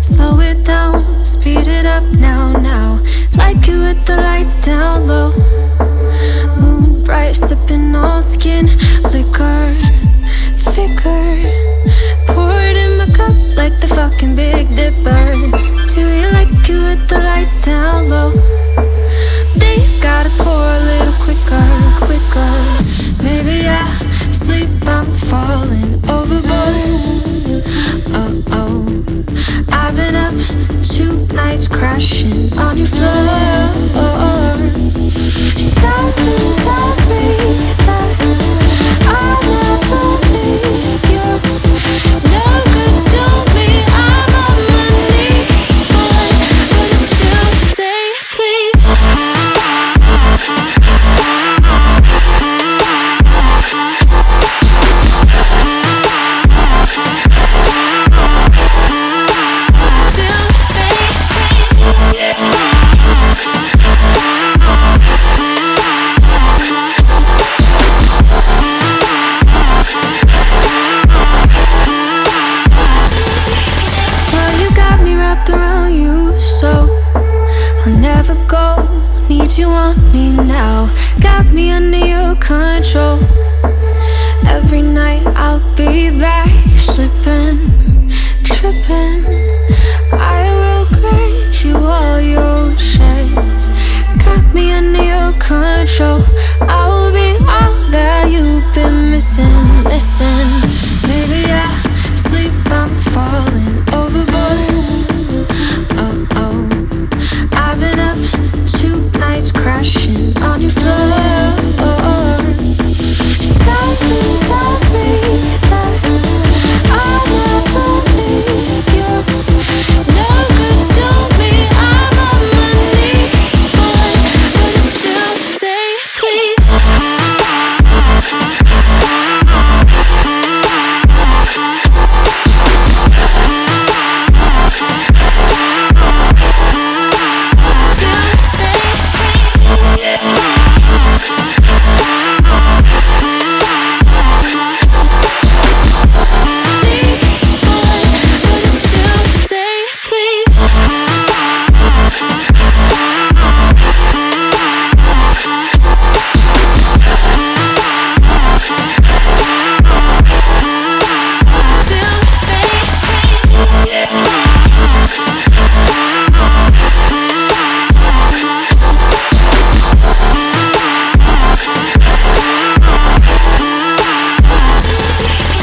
Slow it down, speed it up now. Like it with the lights down low. Moon bright, sipping on skin liquor, thicker. Pour it in my cup like the fucking Big Dipper. Do you like it with the lights down low? They gotta pour a little quicker. Maybe I sleep, I'm falling overboard. Oh, I've been up 2 nights crashing on your floor. Something tells me that I'll never leave you. No good to me, I'm on my knees, boy, but I still say please. Around you, so I'll never go. Need you on me now. Got me under your control. Every night I'll be back, slipping, tripping.